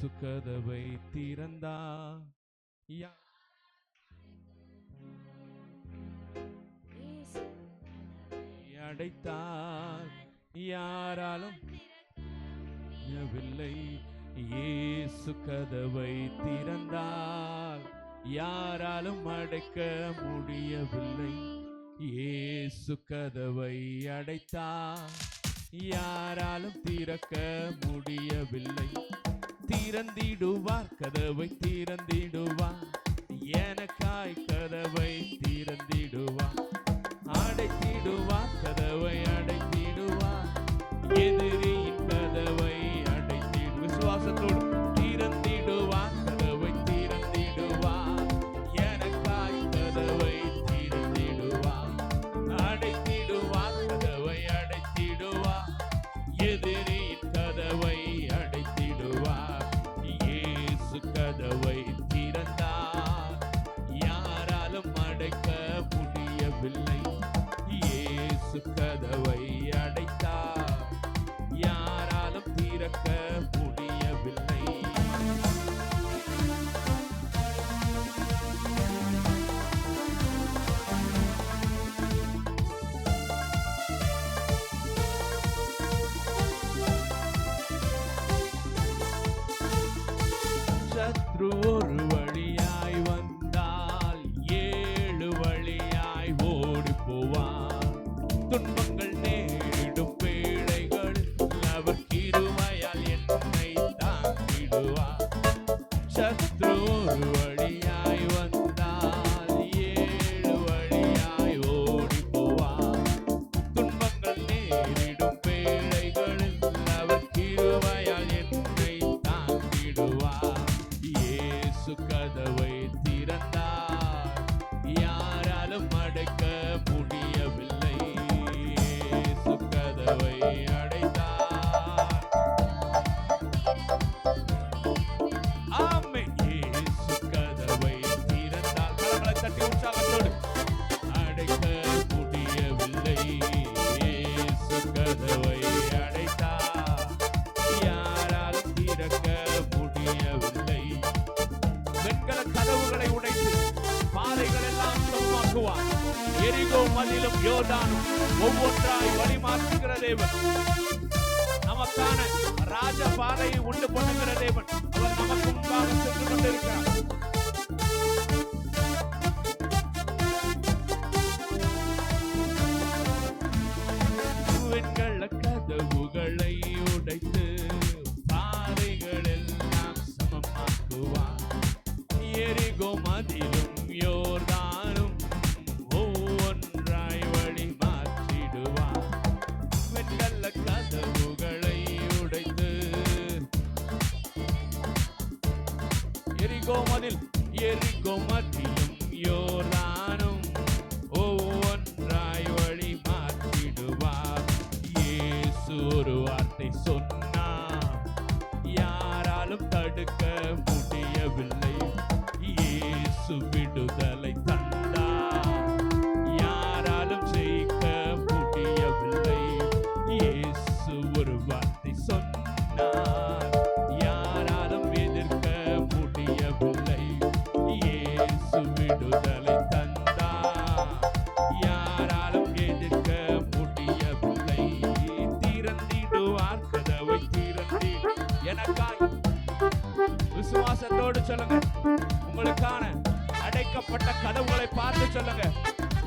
இயேசு கதவை திறந்தார், அடைத்தார், யாராலும் முடியவில்லை. இயேசு கதவை திறந்தார், யாராலும் அடைக்க முடியவில்லை. இயேசு கதவை அடைத்தார், யாராலும் திறக்க முடியவில்லை. திறந்திடுவார், கதவை திறந்திடுவார், எனக்காய் கதவை திறந்திடுவார். அடைத்திடுவார், கதவை அடைத்திடுவார், எதிரியின் கதவை அடைத்திடு. விசுவாசத்தோடு திறந்திடுவார், கதவை திறந்திடுவார், எனக்காய் கதவை திறந்திடுவார். அடைத்திடுவார், கதவை அடைத்திடுவார், எதிரியின் கதவை அடைத்திடுவார். இயேசு கதவை திறந்தார், யாராலும் அடைக்க முடியவில்லை. இயேசு கதவை அடைத்தார், யாராலும் திறக்க முடியவில்லை. சத்ரு ஒரு வழியாய் வந்தால் 7 வழியாய் ஓடி போவான். துன்பங்கள் நேரிடும் வேளைகள் அவர் கிருபையால் என்னை தாங்கிடுவார். சத்ரு ஒரு வழியாய் வந்தால் 7 வழியாய் ஓடி போவான். துன்பங்கள் நேரிடும் வேளைகளில் அவர் கிருபையால் என்னை தாங்கிடுவார். இயேசு கதவை திறந்தார், யாராலும் அடைக்க முடியவில்லை. இயேசு கதவை அடைத்தார். ஆமென். இயேசு கதவை திறந்தார். கரங்களை தட்டி உற்சாகத்தோடு. அடைக்க முடியவில்லை. இயேசு கதவை அடைத்தார், யாராலும் திறக்க முடியவில்லை. வெண்கல கதவுகளை உடைத்து பாறைகள் எல்லாம் சமமாக்குவார். எரிகோ மதிலும் யோர்தானும் ஒவ்வொன்றாய் வழி மாற்றுகிற தேவன், நமக்கான ராஜ பாறையை உண்டு பண்ணுகிற தேவன், அவர் நமக்கு முன்பாக சென்று கொண்டிருக்கிறார். வெண்கல கதவுகளை உடைத்து பாறைகள் எல்லாம் சமமாக்குவார். எரிகோ மதிலும் யோர்தானும் ஒவ்வொன்றாய் வழி மாற்றிடுவார். வெண்கல கதவுகளை உடைத்து எரிகோ மதிலும் யோர்தானும் ஒவ்வொன்றாய் வழி மாற்றிடுவார். இயேசு ஒரு வார்த்தை சொன்னார், யாராலும் தடுக்க முடியவில்லை. இயேசு விடுதலை தந்தார், யாராலும் ஜெயிக்க முடியவில்லை. இயேசு ஒரு வார்த்தை சொன்னார், யாராலும் எதிர்க்க முடியவில்லை. இயேசு விடுதலை தந்தார், யாராலும் எதிர்க்க முடியவில்லை. திறந்திடுவார், கதவை திறந்திடு எனக்காய். விசுவாசத்தோடு சொல்லுங்க, உங்களுக்கான அடைக்கப்பட்ட கதவுகளை பார்த்து சொல்லுங்க,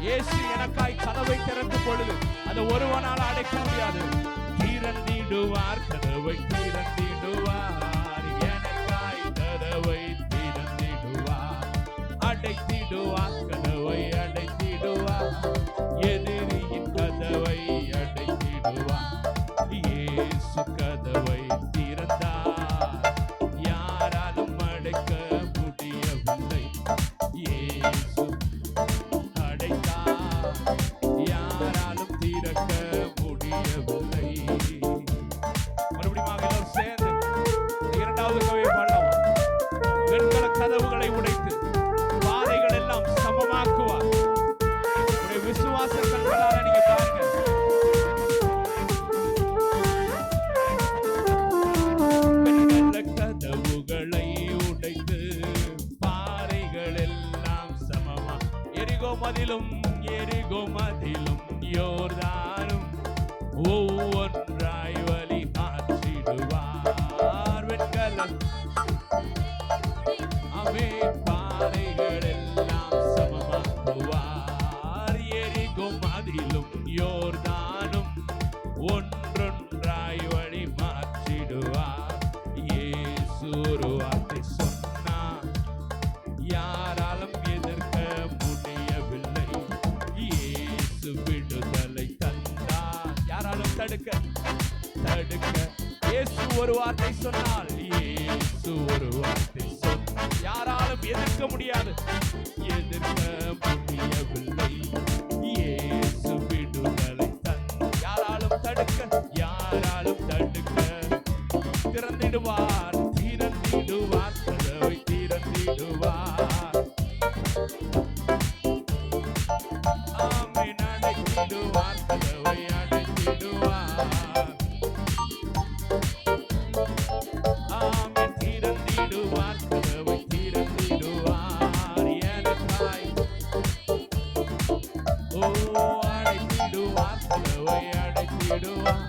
இயேசு எனக்காய் கதவை திறக்கும் பொழுது அதை ஒருவனால் அடைக்க முடியாது. திறந்திடுவார், கதவை திறந்திடுவார், எனக்காய் கதவை திறந்திடுவார். அடைத்திடுவார், கதவை அடைத்திடுவார், எதிரியின் கதவை அடைத்திடுவார். இயேசு கதவை திறந்தார், யாராலும் அடைக்க முடியவில்லை. இயேசு அடைத்தார், யாராலும் திறக்க முடியவில்லை. மறுபடியும் எல்லோரும் சேர்ந்து இரண்டாவது கவியை பாடலாம். வெண்கல கதவுகளை உடைத்து பாதைகள் எல்லாம் சமமாக்குவார். விசுவாச கண்களால நீங்க பாருங்க. வெண்கல கதவுகள் மதிலும் யோர்தானும் ஒவ்வொன்றாய் வழி மாற்றிடுவார். வெண்கல அவே பாறைகள் எல்லாம் சமமாக்குவார். எரிகோ மதிலும் யோர்தானும் ஒன்றொன்றாய் வழி மாற்றிடுவார். இயேசு ஒரு வார்த்தை சொன்னார், யாராலும் எதிர்க்க முடியவில்லை. இயேசு விடுதலை தந்தார், யாராலும் தடுக்க இயேசு ஒரு வார்த்தை சொன்னால், இயேசு ஒரு வார்த்தை சொன்னார், யாராலும் எதிர்க்க முடியாது, எதிர்க்க முடியவில்லை. இயேசு விடுதலை தந்தார், யாராலும் தடுக்க திறந்திடுவார், திறந்திடுவார், கதவை திறந்திடுவார். ஆமென், அடைத்திடுவார், கதவை அடைத்திடுவார். ஆமென், திறந்திடுவார், கதவை திறந்திடுவார். எனக்காய் ஓ அடைத்திடுவார், கதவை அடைத்திடுவார்.